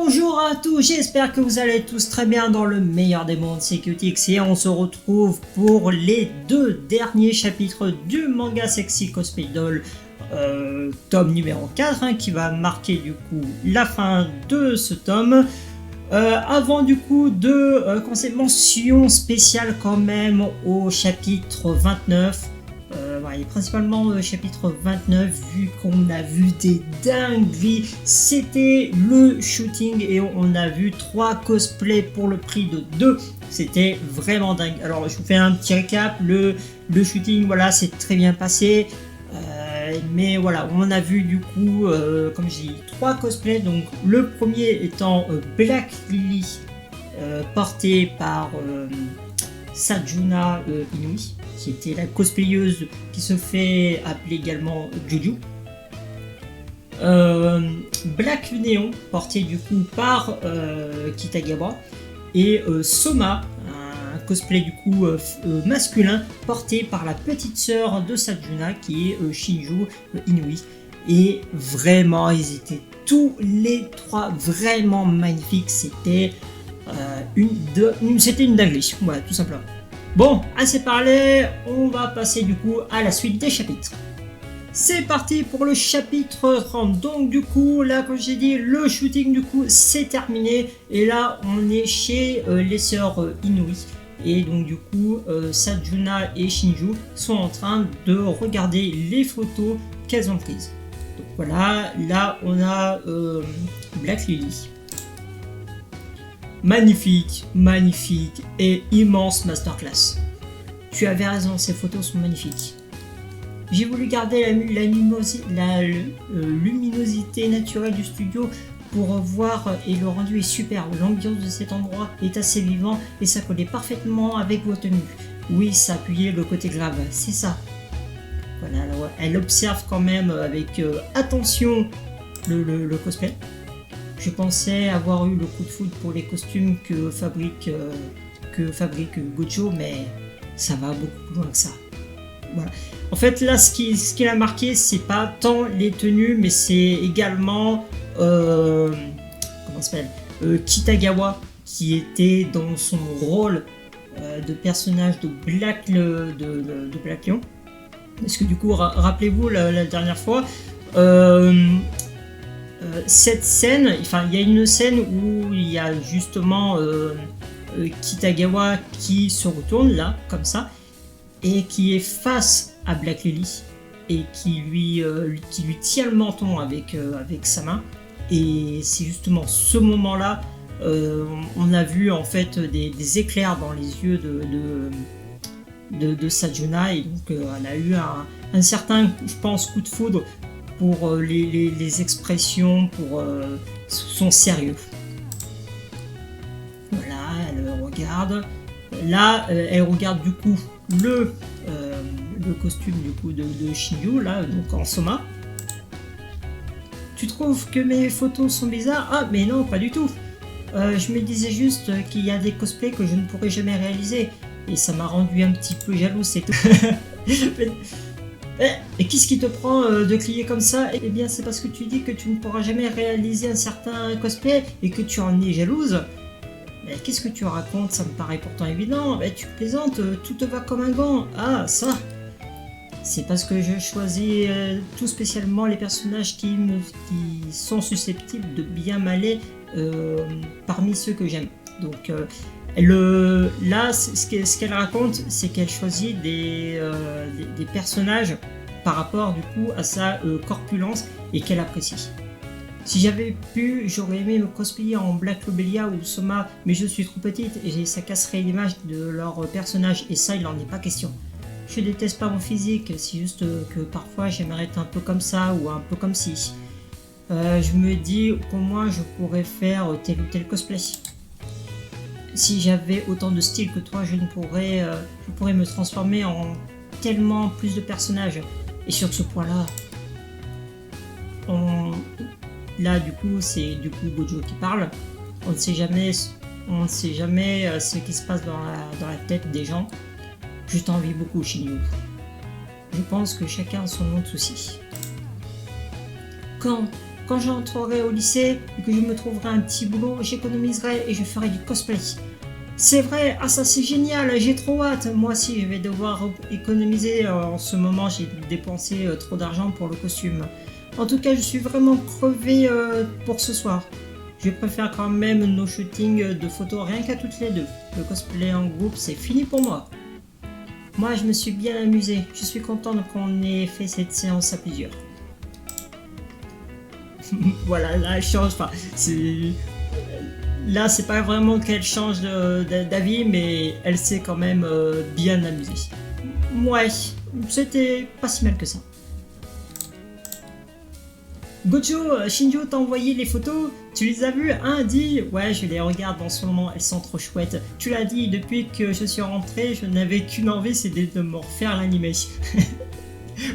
Bonjour à tous, j'espère que vous allez tous très bien dans le meilleur des mondes, c'est Cutix et on se retrouve pour les deux derniers chapitres du manga Sexy Cosplay Doll, tome numéro 4, qui va marquer du coup la fin de ce tome. Avant du coup de commencer, mention spéciale quand même au chapitre 29. Et principalement au chapitre 29, vu qu'on a vu des dingueries, c'était le shooting et on a vu 3 cosplays pour le prix de 2, c'était vraiment dingue. Alors je vous fais un petit récap, le shooting voilà c'est très bien passé, mais voilà on a vu du coup comme j'ai dit 3 cosplays, donc le premier étant Black Lily, porté par Sajuna Inui, qui était la cosplayeuse qui se fait appeler également Juju. Black Néon, porté du coup par Kitagawa, et Soma, un cosplay du coup masculin, porté par la petite sœur de Sajuna qui est Shinju Inui. Et vraiment, ils étaient tous les 3 vraiment magnifiques. C'était c'était une dinguerie, voilà, tout simplement. Bon, assez parlé, on va passer du coup à la suite des chapitres. C'est parti pour le chapitre 30. Donc du coup, là comme j'ai dit, le shooting du coup c'est terminé. Et là on est chez les sœurs Inui. Et donc du coup, Sajuna et Shinju sont en train de regarder les photos qu'elles ont prises. Donc voilà, là on a Black Lily. Magnifique, magnifique et immense masterclass. Tu avais raison, ces photos sont magnifiques. J'ai voulu garder la luminosité naturelle du studio pour voir, et le rendu est superbe. L'ambiance de cet endroit est assez vivant et ça collait parfaitement avec vos tenues. Oui, ça appuyait le côté grave, c'est ça. Voilà, alors, elle observe quand même avec attention le cosplay. Je pensais avoir eu le coup de foudre pour les costumes que fabrique Gojo, mais ça va beaucoup plus loin que ça. Voilà. En fait, là, ce qui a marqué, c'est pas tant les tenues, mais c'est également Kitagawa, qui était dans son rôle de personnage de Black Lion. Parce que du coup, rappelez-vous la dernière fois. Cette scène, enfin il y a une scène où il y a justement Kitagawa qui se retourne là, comme ça, et qui est face à Black Lily et qui lui tient le menton avec sa main. Et c'est justement ce moment-là, on a vu en fait des éclairs dans les yeux de Sajuna, et donc elle a eu un certain, je pense, coup de foudre pour les expressions, pour son sérieux. Voilà, elle regarde. Là, elle regarde du coup le costume du coup de Shinju, là, donc en Soma. Tu trouves que mes photos sont bizarres? Ah, mais non, pas du tout. Je me disais juste qu'il y a des cosplays que je ne pourrais jamais réaliser. Et ça m'a rendu un petit peu jaloux, c'est tout. Et qu'est-ce qui te prend de crier comme ça? Eh bien c'est parce que tu dis que tu ne pourras jamais réaliser un certain cosplay et que tu en es jalouse. Mais qu'est-ce que tu racontes? Ça me paraît pourtant évident. Mais tu plaisantes, tout te va comme un gant. Ah ça, c'est parce que je choisis tout spécialement les personnages qui sont susceptibles de bien m'aller parmi ceux que j'aime. Donc là, ce qu'elle raconte, c'est qu'elle choisit des personnages par rapport du coup à sa corpulence et qu'elle apprécie. Si j'avais pu, j'aurais aimé me cosplayer en Black Lobelia ou Soma, mais je suis trop petite et ça casserait l'image de leur personnage, et ça, il n'en est pas question. Je déteste pas mon physique, c'est juste que parfois j'aimerais être un peu comme ça ou un peu comme ci. Je me dis qu'au moins je pourrais faire tel ou tel cosplay. Si j'avais autant de style que toi, je pourrais me transformer en tellement plus de personnages. Et sur ce point-là, là du coup c'est du coup Gojo qui parle. On ne sait jamais ce qui se passe dans la tête des gens. Je t'envie beaucoup, Shinju. Je pense que chacun a son lot de soucis. Quand Quand j'entrerai au lycée et que je me trouverai un petit boulot, j'économiserai et je ferai du cosplay. C'est vrai, ah ça c'est génial, j'ai trop hâte. Moi aussi je vais devoir économiser. En ce moment j'ai dépensé trop d'argent pour le costume. En tout cas je suis vraiment crevé pour ce soir. Je préfère quand même nos shootings de photos rien qu'à toutes les deux. Le cosplay en groupe c'est fini pour moi. Moi je me suis bien amusé. Je suis contente qu'on ait fait cette séance à plusieurs. Voilà, là elle change, enfin, là c'est pas vraiment qu'elle change d'avis, mais elle s'est quand même bien amusée. Ouais, c'était pas si mal que ça. Gojo, Shinjo t'a envoyé les photos, tu les as vues, hein, dis. Ouais, je les regarde en ce moment, elles sont trop chouettes. Tu l'as dit, depuis que je suis rentré, je n'avais qu'une envie, c'était de me refaire l'anime.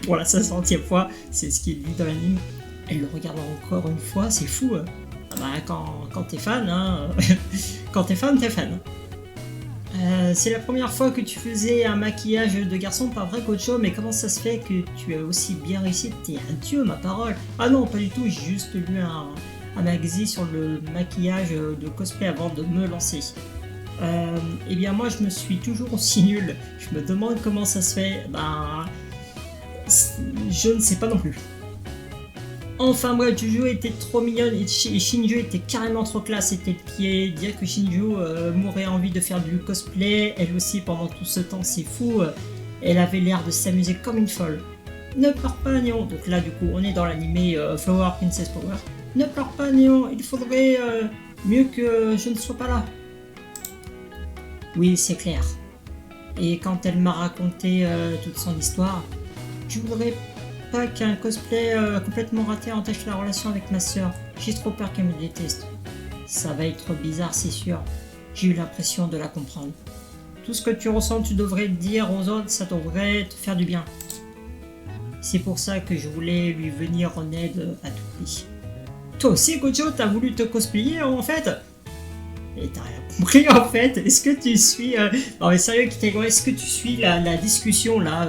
Pour la 500e fois, c'est ce qu'il dit dans l'anime. Elle le regarde encore une fois, c'est fou. Ah bah, quand t'es fan, hein, quand t'es fan, t'es fan. C'est la première fois que tu faisais un maquillage de garçon, pas vrai Gojo, mais comment ça se fait que tu as aussi bien réussi? T'es un dieu, ma parole. Ah non, pas du tout, j'ai juste lu un magazine sur le maquillage de cosplay avant de me lancer. Eh bien moi je me suis toujours aussi nul. Je me demande comment ça se fait. Ben, je ne sais pas non plus. Enfin bref, Juju était trop mignonne et Shinju était carrément trop classe, c'était le pied. Dire que Shinju m'aurait envie de faire du cosplay, elle aussi pendant tout ce temps, c'est fou. Elle avait l'air de s'amuser comme une folle. Ne pleure pas Néon, donc là du coup on est dans l'animé Flower Princess Power. Ne pleure pas Néon, il faudrait mieux que je ne sois pas là. Oui, c'est clair. Et quand elle m'a raconté toute son histoire, je voudrais pas qu'un cosplay complètement raté entache la relation avec ma soeur. J'ai trop peur qu'elle me déteste. Ça va être bizarre, c'est sûr. J'ai eu l'impression de la comprendre. Tout ce que tu ressens, tu devrais le dire aux autres, ça devrait te faire du bien. C'est pour ça que je voulais lui venir en aide à tout prix. Toi aussi, Gojo, t'as voulu te cosplayer en fait? Et t'as rien compris en fait. Est-ce que tu suis... Non mais sérieux, Kitago, est-ce que tu suis la discussion là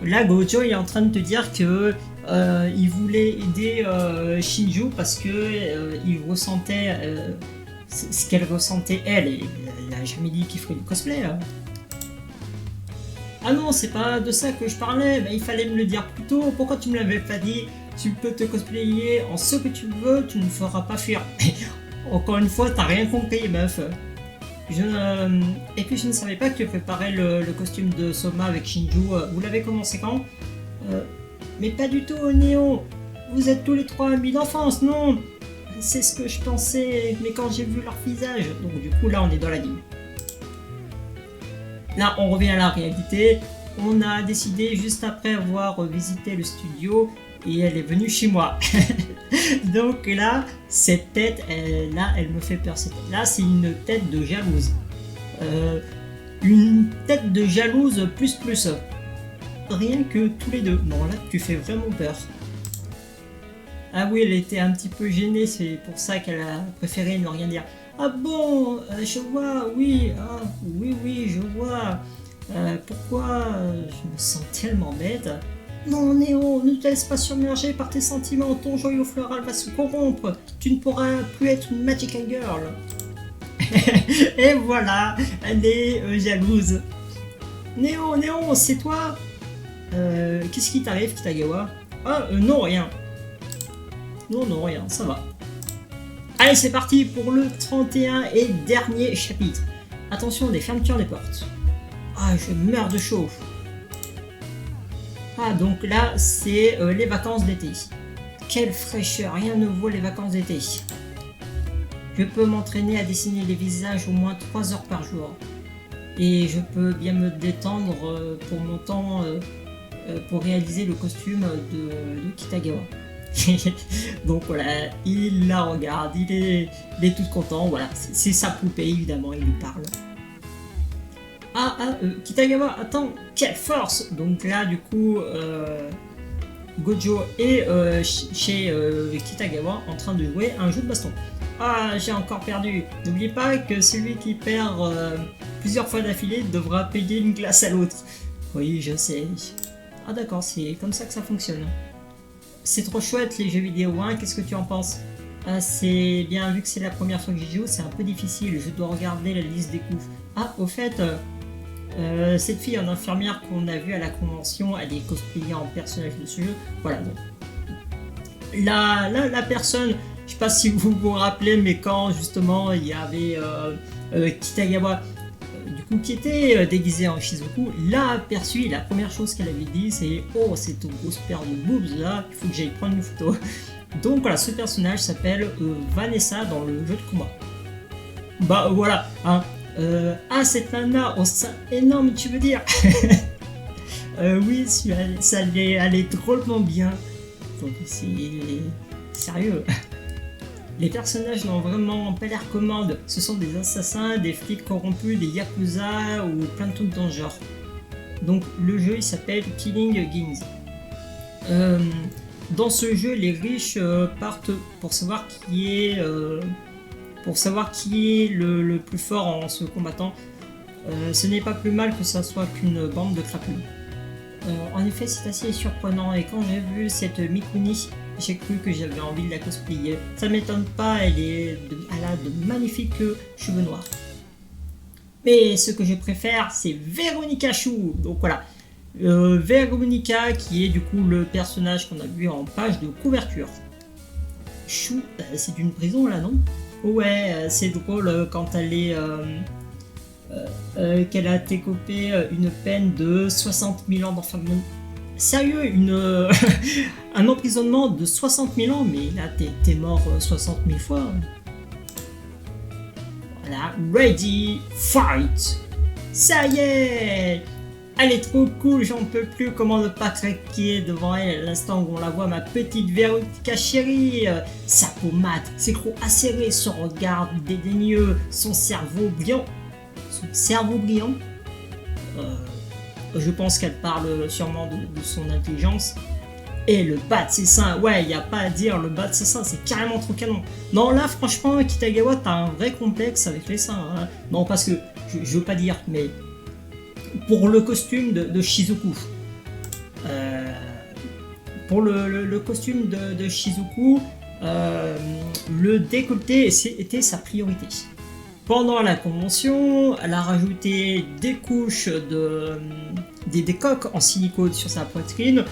Là, Gojo est en train de te dire que il voulait aider Shinju parce que il ressentait ce qu'elle ressentait elle. Et elle a jamais dit qu'il ferait du cosplay. Ah non, c'est pas de ça que je parlais. Mais il fallait me le dire plus tôt. Pourquoi tu me l'avais pas dit? Tu peux te cosplayer en ce que tu veux, tu ne feras pas fuir. Encore une fois, t'as rien compris, meuf. Et puis je ne savais pas que tu préparais le costume de Soma avec Shinju. Vous l'avez commencé quand? Mais pas du tout, Néo. Vous êtes tous les trois amis d'enfance, non? C'est ce que je pensais, mais quand j'ai vu leur visage. Donc du coup là on est dans l'anime. Là on revient à la réalité. On a décidé juste après avoir visité le studio et elle est venue chez moi. Donc là, cette tête, elle me fait peur. Là, c'est une tête de jalouse. Une tête de jalouse plus. Rien que tous les deux. Non, là, tu fais vraiment peur. Ah oui, elle était un petit peu gênée, c'est pour ça qu'elle a préféré ne rien dire. Ah bon, je vois, oui, ah, oui, je vois. Pourquoi je me sens tellement bête. Non, Néo, ne te laisse pas submerger par tes sentiments, ton joyau floral va se corrompre. Tu ne pourras plus être une Magical Girl. Et voilà, elle est jalouse. Néo, c'est toi? Qu'est-ce qui t'arrive, Kitagawa? Ah, non, rien. Non, rien, ça va. Allez, c'est parti pour le 31 et dernier chapitre. Attention, des fermetures des portes. Ah, je meurs de chaud. Ah, donc là, c'est les vacances d'été. Quelle fraîcheur, rien ne vaut les vacances d'été. Je peux m'entraîner à dessiner les visages au moins 3 heures par jour. Et je peux bien me détendre pour mon temps pour réaliser le costume de Kitagawa. Donc voilà, il la regarde, il est tout content, voilà, c'est sa poupée évidemment, il lui parle. Kitagawa, attends, quelle force! Donc là, du coup, Gojo est chez Kitagawa en train de jouer à un jeu de baston. Ah, j'ai encore perdu. N'oubliez pas que celui qui perd plusieurs fois d'affilée devra payer une glace à l'autre. Oui, je sais. Ah d'accord, c'est comme ça que ça fonctionne. c'est trop chouette les jeux vidéo, hein, qu'est-ce que tu en penses? C'est bien, vu que c'est la première fois que j'y joue, c'est un peu difficile, je dois regarder la liste des coups. Ah, au fait, cette fille en infirmière qu'on a vue à la convention, elle est cosplayée en personnage de ce jeu. Voilà, donc. La personne, je sais pas si vous vous rappelez, mais quand justement il y avait Kitagawa, du coup, qui était déguisé en Shizuku, l'a aperçu, la première chose qu'elle avait dit, c'est oh, cette grosse paire de boobs là, il faut que j'aille prendre une photo. Donc voilà, ce personnage s'appelle Vanessa dans le jeu de combat. Bah voilà, hein. Cette nana au sein énorme, tu veux dire? Oui, ça allait drôlement bien. Donc c'est sérieux. Les personnages n'ont vraiment pas l'air commandes. Ce sont des assassins, des flics corrompus, des yakuza ou plein de trucs dans ce genre. Donc le jeu il s'appelle Killing Kings. Dans ce jeu, les riches partent pour savoir qui est le plus fort en se combattant. Ce n'est pas plus mal que ça soit qu'une bande de crapuleux. En effet, c'est assez surprenant et quand j'ai vu cette Mikuni, j'ai cru que j'avais envie de la cosplayer. Ça m'étonne pas, elle a de magnifiques cheveux noirs. Mais ce que je préfère, c'est Veronica Chou. Donc voilà, Veronica qui est du coup le personnage qu'on a vu en page de couverture. Chou, c'est une prison là, non? Ouais, c'est drôle quand elle est... qu'elle a écopé une peine de 60 000 ans d'enfermement. Sérieux, un emprisonnement de 60 000 ans, mais là t'es mort 60 000 fois. Voilà, ready, fight. Ça y est, elle est trop cool, j'en peux plus, comment ne pas craquer devant elle à l'instant où on la voit, ma petite Veronica chérie. Sa peau mate, ses crocs acérés, son regard dédaigneux, son cerveau brillant. Je pense qu'elle parle sûrement de son intelligence. Et le bas de ses seins, ouais, il n'y a pas à dire, le bas de ses seins, c'est carrément trop canon. Non, là, franchement, Kitagawa, t'as un vrai complexe avec les seins. Hein. Non, parce que, je veux pas dire, mais pour le costume de Shizuku, pour le costume de Shizuku, le décolleté était sa priorité. Pendant la convention, elle a rajouté des couches des coques en silicone sur sa poitrine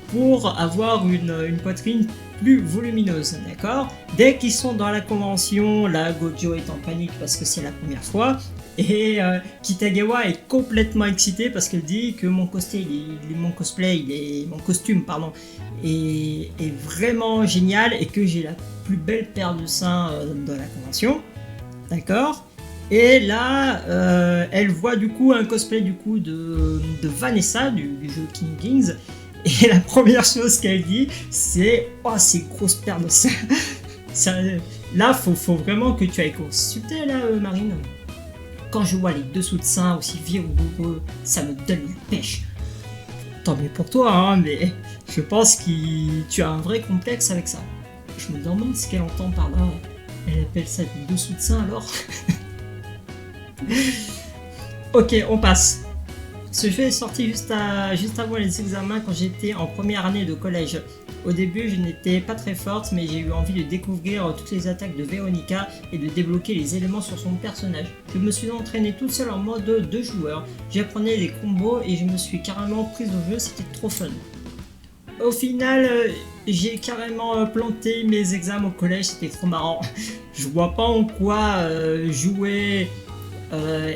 pour avoir une poitrine plus volumineuse, d'accord? Dès qu'ils sont dans la convention, la Gojo est en panique parce que c'est la première fois et Kitagawa est complètement excitée parce qu'elle dit que mon costume est vraiment génial et que j'ai la plus belle paire de seins de la convention. D'accord. Et là, elle voit du coup un cosplay du coup de Vanessa du jeu Killing Kings. Et la première chose qu'elle dit, c'est « Oh, ces grosses paires de seins !» Là, faut vraiment que tu ailles consulter là, Marine. Quand je vois les dessous de seins aussi vigoureux, ça me donne une pêche. Tant mieux pour toi, hein, mais je pense que tu as un vrai complexe avec ça. Je me demande ce qu'elle entend par là. Elle appelle ça du dessous de sein alors. Ok, on passe. Ce jeu est sorti juste avant les examens quand j'étais en première année de collège. Au début, je n'étais pas très forte, mais j'ai eu envie de découvrir toutes les attaques de Veronica et de débloquer les éléments sur son personnage. Je me suis entraînée toute seule en mode 2 joueurs. J'apprenais des combos et je me suis carrément prise au jeu, c'était trop fun. Au final, j'ai carrément planté mes examens au collège, c'était trop marrant. Je vois pas en quoi jouer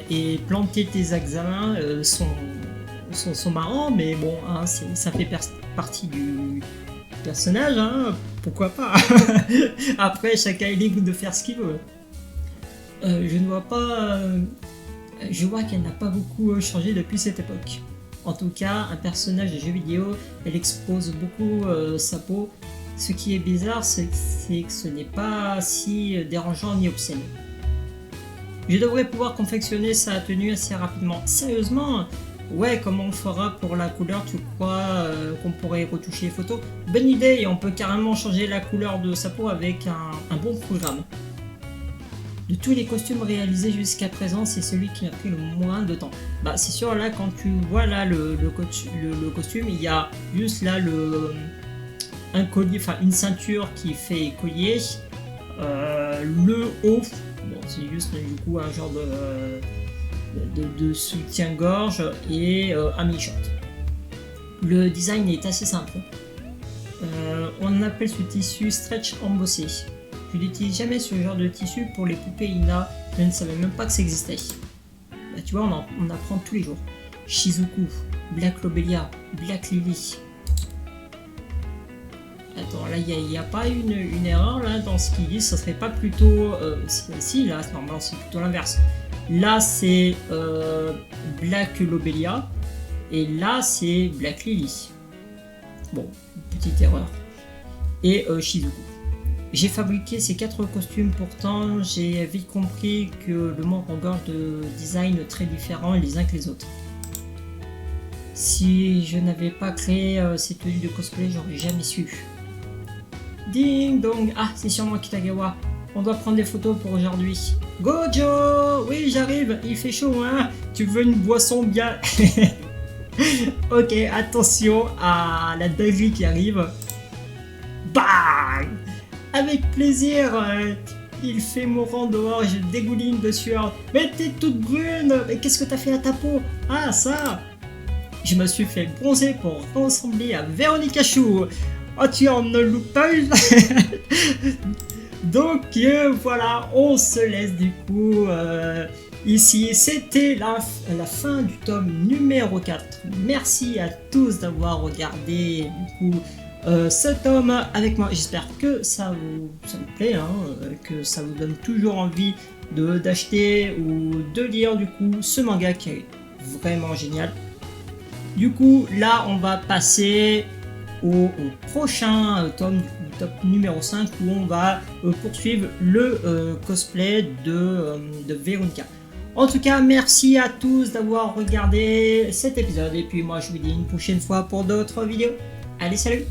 et planter tes examens sont marrants, mais bon, hein, ça fait partie du personnage, hein, pourquoi pas. Après, chacun est libre de faire ce qu'il veut. Je ne vois pas... je vois qu'elle n'a pas beaucoup changé depuis cette époque. En tout cas, un personnage de jeu vidéo, elle expose beaucoup sa peau. Ce qui est bizarre, c'est que ce n'est pas si dérangeant ni obscène. Je devrais pouvoir confectionner sa tenue assez rapidement. Sérieusement? Ouais, comment on fera pour la couleur? Tu crois qu'on pourrait retoucher les photos? Bonne idée, et on peut carrément changer la couleur de sa peau avec un bon programme. De tous les costumes réalisés jusqu'à présent, c'est celui qui m'a pris le moins de temps. Bah c'est sûr, là quand tu vois là le costume, il y a juste là un collier, enfin une ceinture qui fait collier, le haut, bon, c'est juste du coup un genre de soutien-gorge et un mini-short. Le design est assez simple. On appelle ce tissu stretch embossé. Je n'utilise jamais ce genre de tissu pour les poupées Ina, je ne savais même pas que ça existait. Bah, tu vois, on apprend tous les jours. Shizuku, Black Lobelia, Black Lily. Attends, là, il n'y a pas une erreur là dans ce qu'ils disent, ça serait pas plutôt. Si, là, normalement, c'est plutôt l'inverse. Là, c'est Black Lobelia, et là, c'est Black Lily. Bon, petite erreur. Et Shizuku. J'ai fabriqué ces 4 costumes, pourtant j'ai vite compris que le monde regorge de designs très différents les uns que les autres. Si je n'avais pas créé ces tenues de cosplay, j'aurais jamais su. Ding dong, ah c'est sûrement Kitagawa, on doit prendre des photos pour aujourd'hui. Gojo, oui j'arrive, il fait chaud hein, tu veux une boisson bien. Ok, attention à la dinguerie qui arrive. Bang! Avec plaisir, il fait mourant dehors, je dégouline de sueur. Mais t'es toute brune, mais qu'est-ce que t'as fait à ta peau? Ah ça! Je me suis fait bronzer pour ressembler à Véronica Chou. Oh tu en ne loupes pas une. Donc voilà, on se laisse du coup ici. C'était la fin du tome numéro 4. Merci à tous d'avoir regardé du coup ce tome avec moi. J'espère que ça vous plaît, hein, que ça vous donne toujours envie d'acheter ou de lire du coup ce manga qui est vraiment génial. Du coup là on va passer au prochain tome, du top numéro 5 où on va poursuivre le cosplay de Veronica. En tout cas, merci à tous d'avoir regardé cet épisode et puis moi je vous dis une prochaine fois pour d'autres vidéos. Allez, salut!